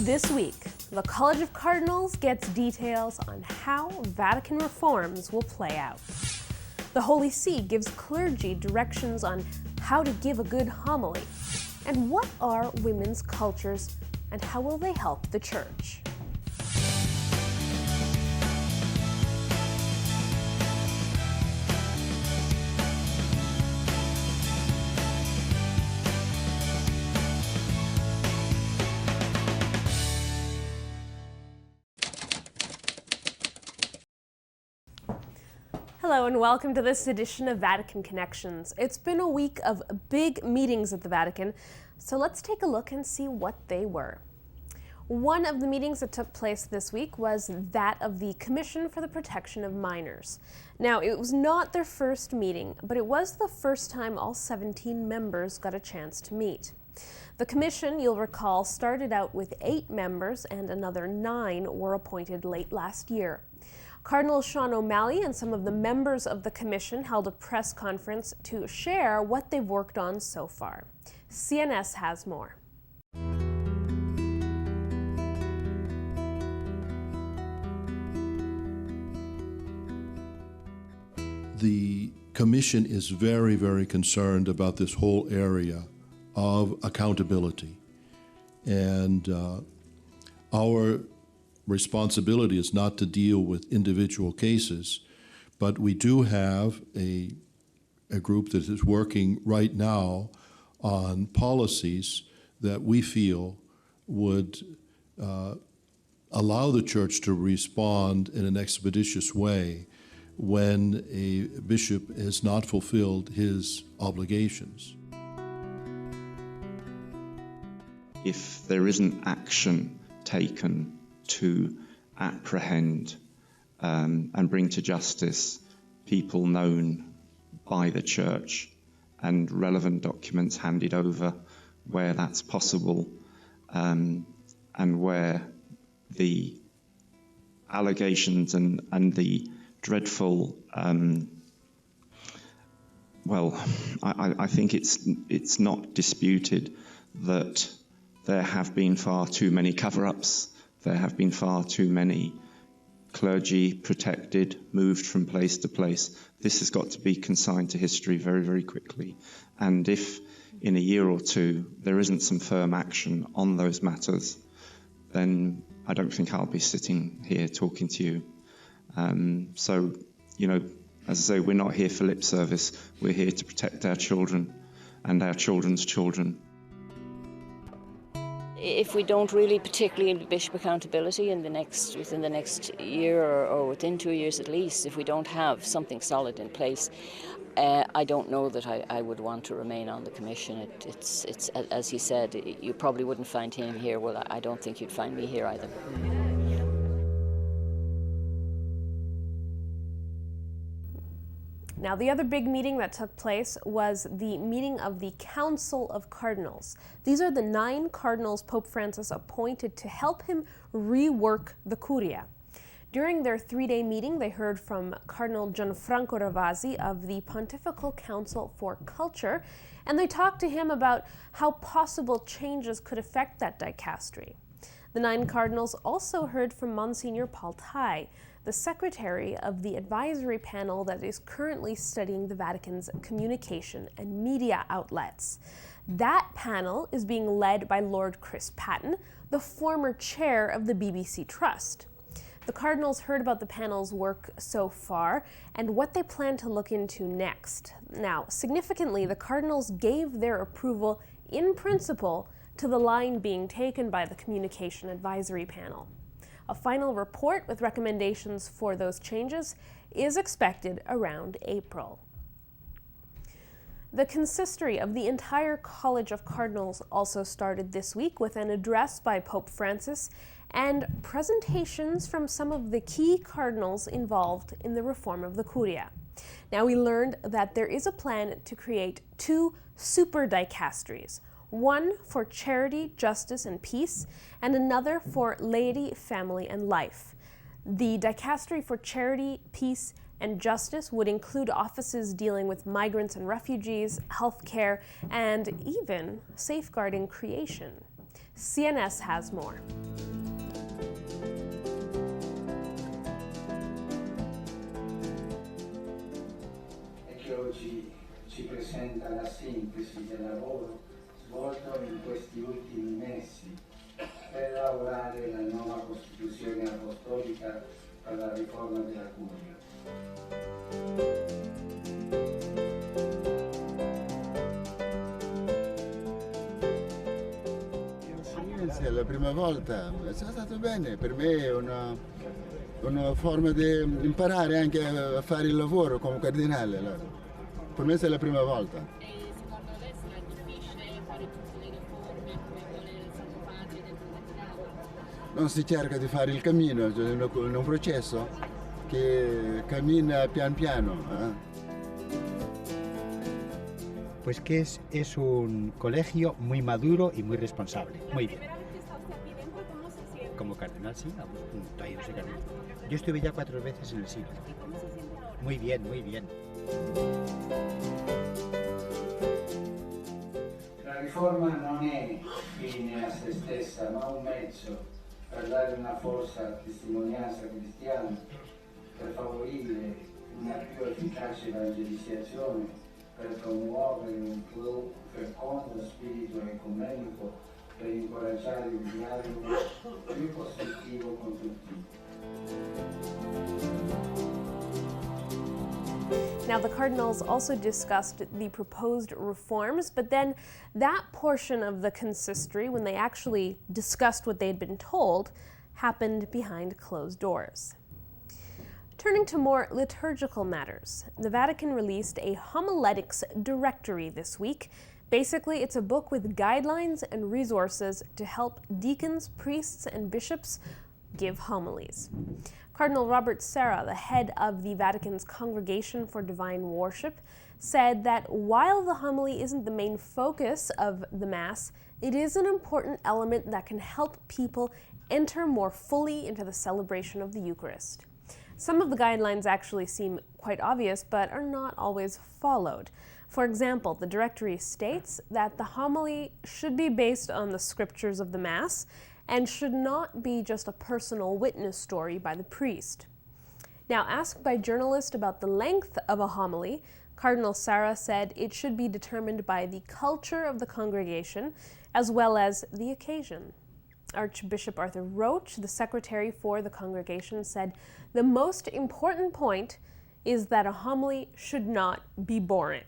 This week, the College of Cardinals gets details on how Vatican reforms will play out. The Holy See gives clergy directions on how to give a good homily. And what are women's cultures, and how will they help the Church? Hello and welcome to this edition of Vatican Connections. It's been a week of big meetings at the Vatican, so let's take a look and see what they were. One of the meetings that took place this week was that of the Commission for the Protection of Minors. Now, it was not their first meeting, but it was the first time all 17 members got a chance to meet. The commission, you'll recall, started out with 8 members and another 9 were appointed late last year. Cardinal Sean O'Malley and some of the members of the commission held a press conference to share what they've worked on so far. CNS has more. The commission is very, very concerned about this whole area of accountability. And our responsibility is not to deal with individual cases, but we do have a group that is working right now on policies that we feel would allow the Church to respond in an expeditious way when a bishop has not fulfilled his obligations. If there isn't action taken to apprehend and bring to justice people known by the Church and relevant documents handed over where that's possible, and where the allegations and the dreadful, I think it's not disputed that there have been far too many cover-ups. There have been far too many clergy protected, moved from place to place. This has got to be consigned to history very, very quickly. And if in a year or two there isn't some firm action on those matters, then I don't think I'll be sitting here talking to you. So, as I say, we're not here for lip service. We're here to protect our children and our children's children. If we don't really, particularly in bishop accountability within the next year or within 2 years at least, if we don't have something solid in place, I don't know that I would want to remain on the commission. It's as he said, you probably wouldn't find him here. Well, I don't think you'd find me here either. Now, the other big meeting that took place was the meeting of the Council of Cardinals. These are the 9 cardinals Pope Francis appointed to help him rework the Curia. During their 3-day meeting, they heard from Cardinal Gianfranco Ravasi of the Pontifical Council for Culture, and they talked to him about how possible changes could affect that dicastery. The 9 cardinals also heard from Monsignor Paul André, the secretary of the advisory panel that is currently studying the Vatican's communication and media outlets. That panel is being led by Lord Chris Patten, the former chair of the BBC Trust. The cardinals heard about the panel's work so far and what they plan to look into next. Now, significantly, the cardinals gave their approval in principle to the line being taken by the Communication Advisory Panel. A final report with recommendations for those changes is expected around April. The consistory of the entire College of Cardinals also started this week with an address by Pope Francis and presentations from some of the key cardinals involved in the reform of the Curia. Now, we learned that there is a plan to create 2 super dicasteries, one for charity, justice, and peace, and another for laity, family, and life. The dicastery for charity, peace, and justice would include offices dealing with migrants and refugees, healthcare, and even safeguarding creation. CNS has more. oggi ci presenta la sintesi del lavoro svolto in questi ultimi mesi per elaborare la nuova Costituzione Apostolica per la riforma della Curia. È la prima volta, è stato bene, per me è una forma di imparare anche a fare il lavoro come cardinale. Per me è la prima volta. E secondo lei sarà difficile fare tutte le riforme come vuole il Santo Padre dentro il Vaticano? Non si cerca di fare il cammino, cioè è un processo che cammina pian piano. Pues que es un colegio muy maduro y muy responsable. Muy bien. ¿Cómo se siente? Como cardenal, sí, vamos, todavía no soy cardenal. Yo estuve ya 4 veces en el siglo. ¿Y cómo se siente ahora? Muy bien, muy bien. La riforma non è fine a se stessa, ma un mezzo per dare una forza testimonianza cristiana, per favorire una più efficace evangelizzazione, per promuovere un più fecondo spirito ecumenico, per incoraggiare un dialogo più costruttivo con tutti. Now, the Cardinals also discussed the proposed reforms, but then that portion of the consistory, when they actually discussed what they had been told, happened behind closed doors. Turning to more liturgical matters, the Vatican released a homiletics directory this week. Basically, it's a book with guidelines and resources to help deacons, priests, and bishops give homilies. Cardinal Robert Sarah, the head of the Vatican's Congregation for Divine Worship, said that while the homily isn't the main focus of the Mass, it is an important element that can help people enter more fully into the celebration of the Eucharist. Some of the guidelines actually seem quite obvious, but are not always followed. For example, the directory states that the homily should be based on the scriptures of the Mass and should not be just a personal witness story by the priest. Now, asked by journalists about the length of a homily, Cardinal Sarah said it should be determined by the culture of the congregation as well as the occasion. Archbishop Arthur Roach, the secretary for the congregation, said the most important point is that a homily should not be boring.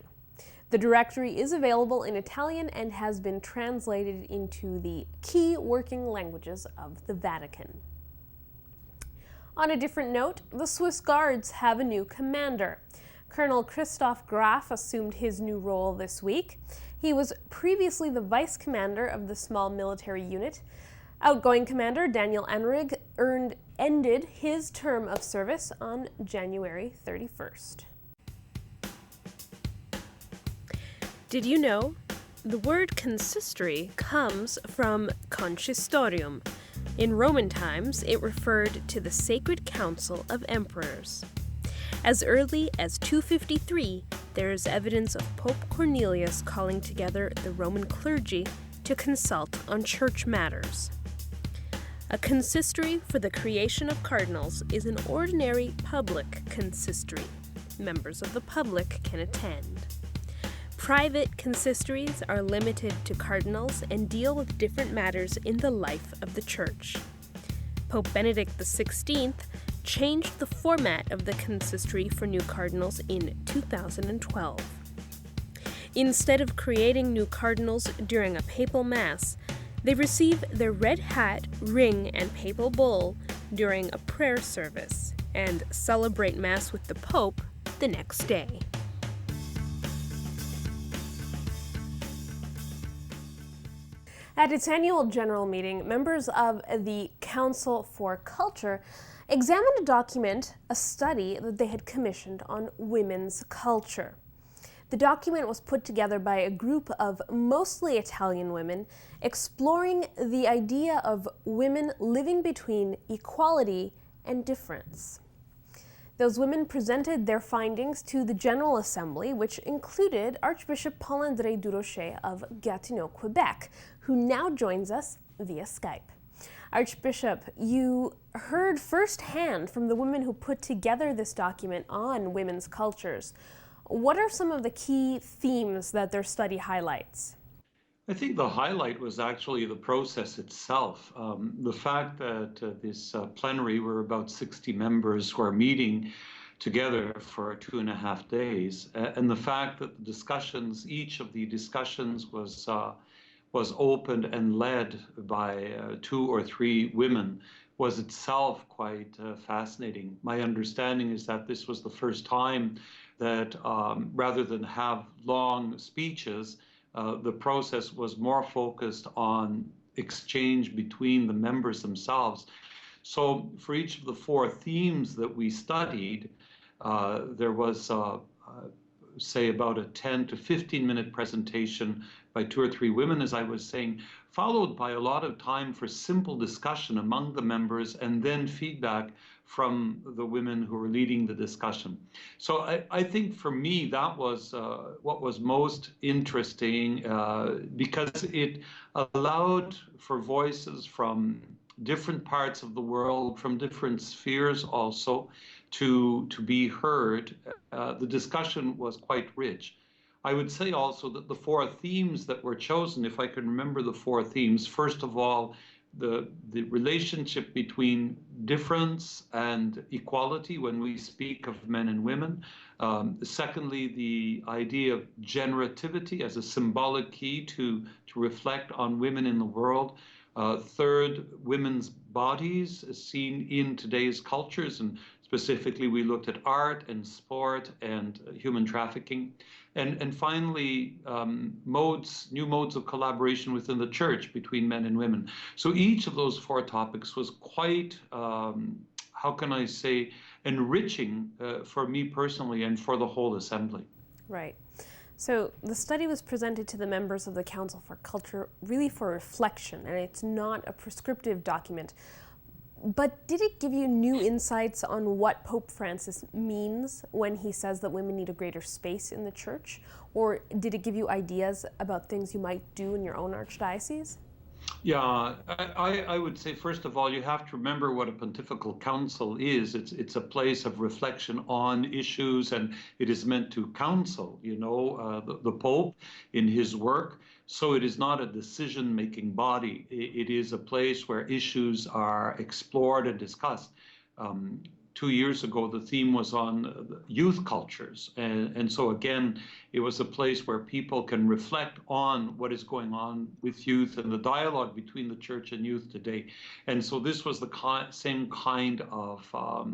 The directory is available in Italian and has been translated into the key working languages of the Vatican. On a different note, the Swiss Guards have a new commander. Colonel Christoph Graf assumed his new role this week. He was previously the vice commander of the small military unit. Outgoing Commander Daniel Enrig ended his term of service on January 31st. Did you know? The word consistory comes from consistorium. In Roman times, it referred to the sacred council of emperors. As early as 253, there is evidence of Pope Cornelius calling together the Roman clergy to consult on church matters. A consistory for the creation of cardinals is an ordinary public consistory. Members of the public can attend. Private consistories are limited to cardinals and deal with different matters in the life of the Church. Pope Benedict XVI changed the format of the consistory for new cardinals in 2012. Instead of creating new cardinals during a papal mass, they receive their red hat, ring, and papal bull during a prayer service and celebrate Mass with the Pope the next day. At its annual general meeting, members of the Council for Culture examined a document, a study that they had commissioned on women's culture. The document was put together by a group of mostly Italian women exploring the idea of women living between equality and difference. Those women presented their findings to the General Assembly, which included Archbishop Paul André Durocher of Gatineau, Quebec, who now joins us via Skype. Archbishop, you heard firsthand from the women who put together this document on women's cultures. What are some of the key themes that their study highlights? I think the highlight was actually the process itself. The fact that this plenary, were about 60 members who are meeting together for 2.5 days, and the fact that the discussions, each of the discussions was opened and led by 2 or 3 women, was itself quite fascinating. My understanding is that this was the first time that rather than have long speeches, the process was more focused on exchange between the members themselves. So for each of the 4 themes that we studied, there was, say, about a 10 to 15-minute presentation by 2 or 3 women, as I was saying, followed by a lot of time for simple discussion among the members and then feedback from the women who were leading the discussion. So I think for me that was what was most interesting because it allowed for voices from different parts of the world, from different spheres also, to be heard. The discussion was quite rich. I would say also that the 4 themes that were chosen, if I can remember the 4 themes, first of all, the relationship between difference and equality when we speak of men and women. Secondly, the idea of generativity as a symbolic key to reflect on women in the world. Third, women's bodies seen in today's cultures, and specifically we looked at art and sport and human trafficking. And finally, new modes of collaboration within the church between men and women. So each of those 4 topics was quite, how can I say, enriching for me personally and for the whole assembly. Right. So the study was presented to the members of the Council for Culture really for reflection, and it's not a prescriptive document. But did it give you new insights on what Pope Francis means when he says that women need a greater space in the church? Or did it give you ideas about things you might do in your own archdiocese? Yeah, I would say, first of all, you have to remember what a Pontifical Council is. It's a place of reflection on issues, and it is meant to counsel, the Pope in his work. So it is not a decision-making body. It is a place where issues are explored and discussed. 2 years ago, the theme was on youth cultures. And so again, it was a place where people can reflect on what is going on with youth and the dialogue between the church and youth today. And so this was the same kind of, how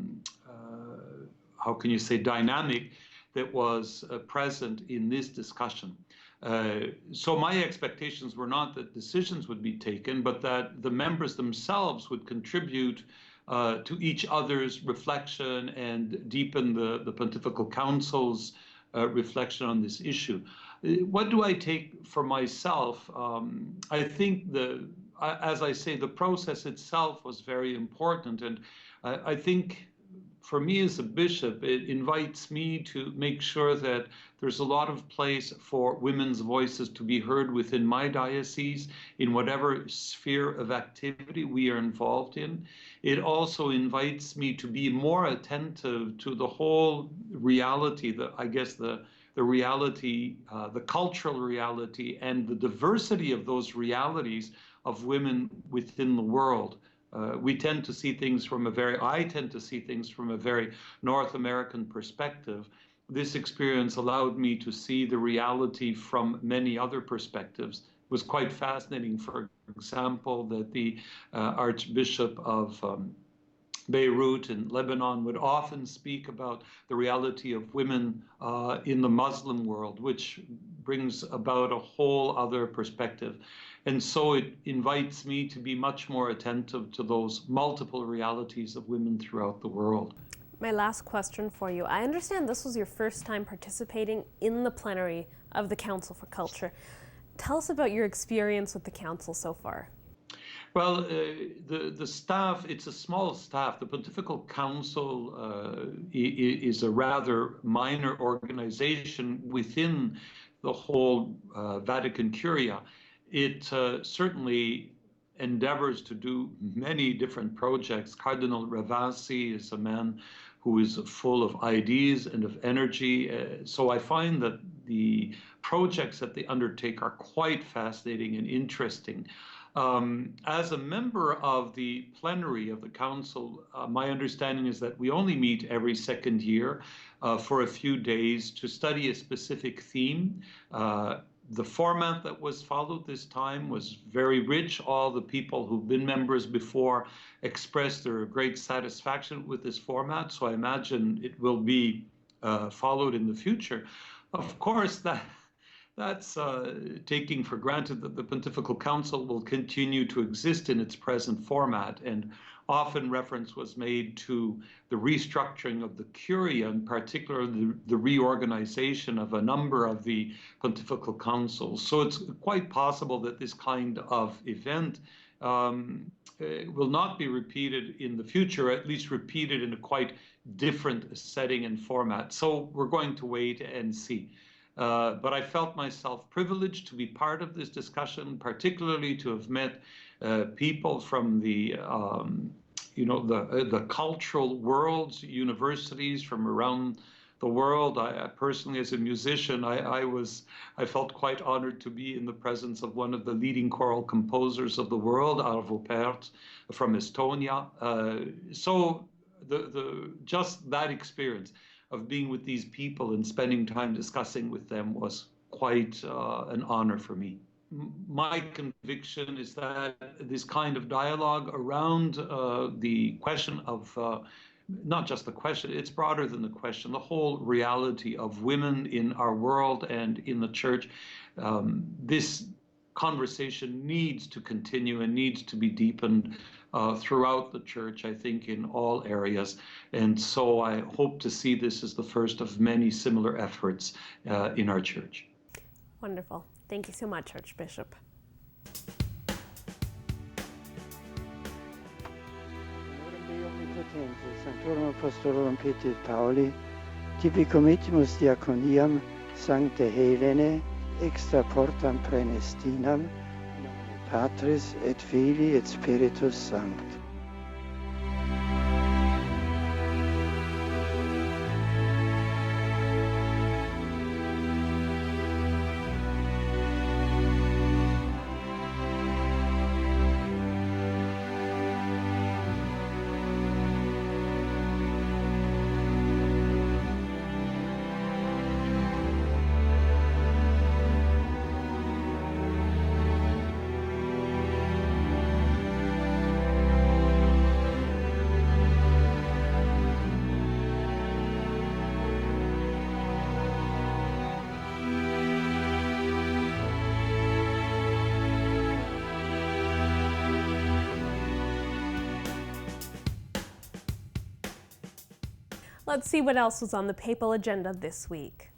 can you say, dynamic that was present in this discussion. So my expectations were not that decisions would be taken, but that the members themselves would contribute to each other's reflection and deepen the Pontifical Council's reflection on this issue. What do I take for myself? I think as I say, the process itself was very important, and I think for me as a bishop, it invites me to make sure that there's a lot of place for women's voices to be heard within my diocese in whatever sphere of activity we are involved in. It also invites me to be more attentive to the whole reality, the reality, the cultural reality, and the diversity of those realities of women within the world. I tend to see things from a very North American perspective. This experience allowed me to see the reality from many other perspectives. It was quite fascinating, for example, that the Archbishop of Beirut in Lebanon would often speak about the reality of women in the Muslim world, which brings about a whole other perspective. And so it invites me to be much more attentive to those multiple realities of women throughout the world. My last question for you. I understand this was your first time participating in the plenary of the Council for Culture. Tell us about your experience with the Council so far. Well, the staff, it's a small staff. The Pontifical Council is a rather minor organization within the whole Vatican Curia. It certainly endeavors to do many different projects. Cardinal Ravasi is a man who is full of ideas and of energy. So I find that the projects that they undertake are quite fascinating and interesting. As a member of the plenary of the council, my understanding is that we only meet every second year for a few days to study a specific theme. The format that was followed this time was very rich. All the people who've been members before expressed their great satisfaction with this format, so I imagine it will be followed in the future. Of course, that's taking for granted that the Pontifical Council will continue to exist in its present format, and often reference was made to the restructuring of the Curia, in particular the reorganization of a number of the Pontifical Councils. So it's quite possible that this kind of event will not be repeated in the future, at least repeated in a quite different setting and format. So we're going to wait and see. But I felt myself privileged to be part of this discussion, particularly to have met people from the cultural worlds, universities from around the world. I personally, as a musician, I felt quite honored to be in the presence of one of the leading choral composers of the world, Arvo Pärt from Estonia. So just that experience of being with these people and spending time discussing with them was quite an honor for me. My conviction is that this kind of dialogue around the question of, not just the question, it's broader than the question, the whole reality of women in our world and in the church, this conversation needs to continue and needs to be deepened throughout the church, I think, in all areas. And so I hope to see this as the first of many similar efforts in our church. Wonderful. Thank you so much, Archbishop. Sanctorum Apostolorum Petri Pauli, Typicomitimus Diaconiam Sancte Helene, extra portam praenestinam, Patris et Filii et Spiritus Sancti. Let's see what else was on the papal agenda this week.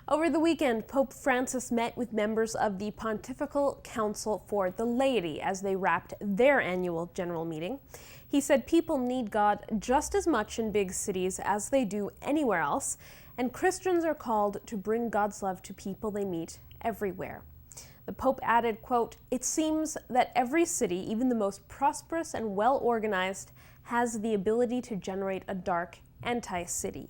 Over the weekend, Pope Francis met with members of the Pontifical Council for the Laity as they wrapped their annual general meeting. He said people need God just as much in big cities as they do anywhere else, and Christians are called to bring God's love to people they meet everywhere. The Pope added, quote, "It seems that every city, even the most prosperous and well-organized, has the ability to generate a dark anti-city.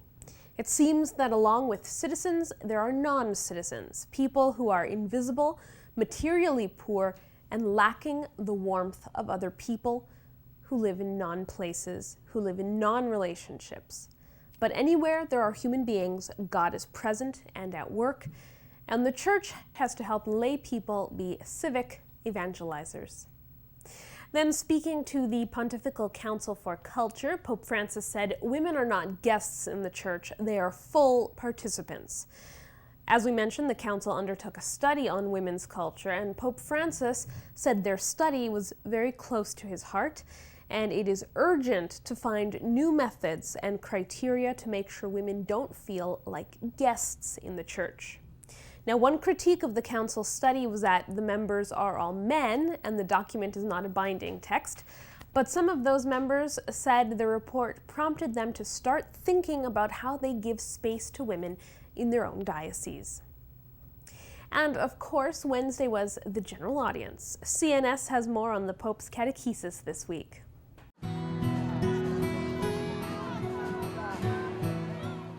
It seems that along with citizens, there are non-citizens, people who are invisible, materially poor, and lacking the warmth of other people, who live in non-places, who live in non-relationships. But anywhere there are human beings, God is present and at work, and the Church has to help lay people be civic evangelizers." Then, speaking to the Pontifical Council for Culture, Pope Francis said, "Women are not guests in the Church, they are full participants." As we mentioned, the Council undertook a study on women's culture, and Pope Francis said their study was very close to his heart, and it is urgent to find new methods and criteria to make sure women don't feel like guests in the Church. Now, one critique of the Council's study was that the members are all men and the document is not a binding text, but some of those members said the report prompted them to start thinking about how they give space to women in their own diocese. And of course, Wednesday was the general audience. CNS has more on the Pope's catechesis this week.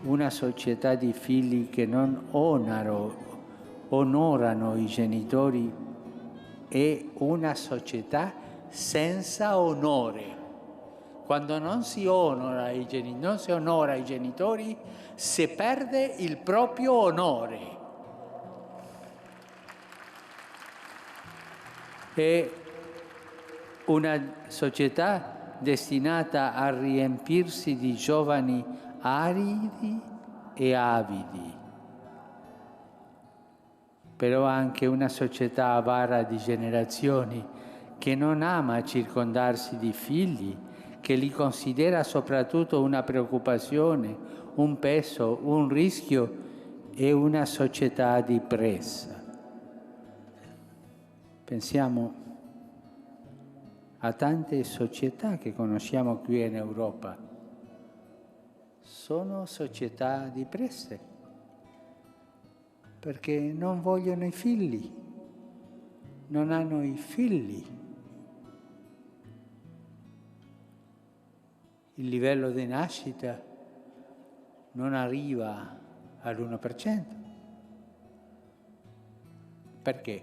Una società di figli che non onorano i genitori è una società senza onore. Quando non si onora i genitori, si perde il proprio onore. È una società destinata a riempirsi di giovani aridi e avidi, però anche una società avara di generazioni che non ama circondarsi di figli, che li considera soprattutto una preoccupazione, un peso, un rischio e una società di pressa. Pensiamo a tante società che conosciamo qui in Europa. Sono società di presse, perché non vogliono i figli, non hanno i figli. Il livello di nascita non arriva all'1%. Perché?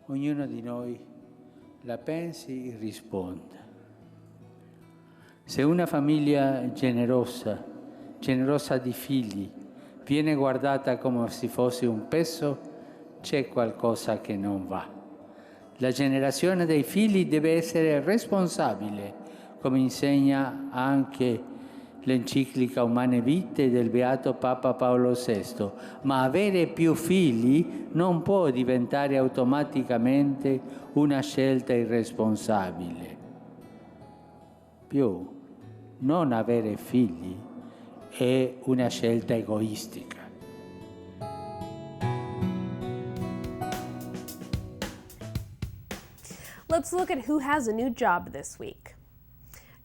Ognuno di noi la pensi e risponda. Se una famiglia generosa di figli, viene guardata come se fosse un peso, c'è qualcosa che non va. La generazione dei figli deve essere responsabile, come insegna anche l'enciclica Umane Vitae del Beato Papa Paolo VI, ma avere più figli non può diventare automaticamente una scelta irresponsabile. Più, non avere figli è una scelta egoistica. Let's look at who has a new job this week.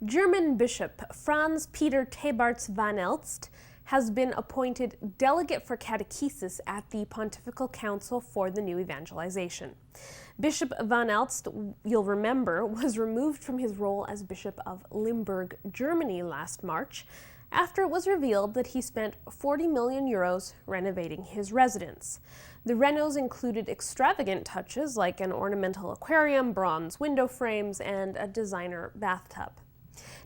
German Bishop Franz Peter Thebarts van Elst has been appointed delegate for catechesis at the Pontifical Council for the new evangelization. Bishop van Elst, you'll remember, was removed from his role as Bishop of Limburg, Germany last March, after it was revealed that he spent 40 million euros renovating his residence. The renos included extravagant touches like an ornamental aquarium, bronze window frames, and a designer bathtub.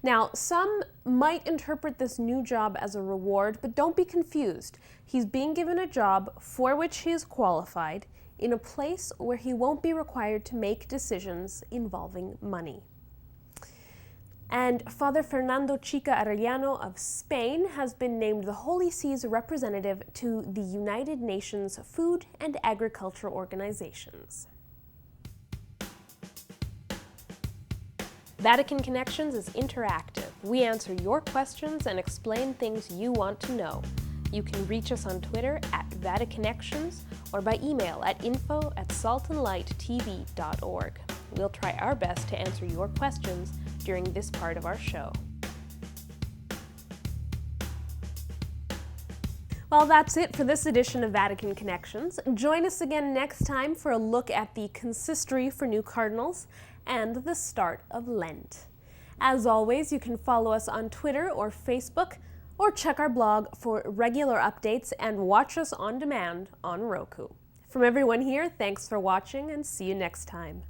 Now, some might interpret this new job as a reward, but don't be confused. He's being given a job for which he is qualified in a place where he won't be required to make decisions involving money. And Father Fernando Chica Arellano of Spain has been named the Holy See's representative to the United Nations Food and Agriculture Organizations. Vatican Connections is interactive. We answer your questions and explain things you want to know. You can reach us on Twitter at VatiConnections or by email at info@saltandlighttv.org. We'll try our best to answer your questions during this part of our show. Well, that's it for this edition of Vatican Connections. Join us again next time for a look at the consistory for new cardinals and the start of Lent. As always, you can follow us on Twitter or Facebook, or check our blog for regular updates and watch us on demand on Roku. From everyone here, thanks for watching and see you next time.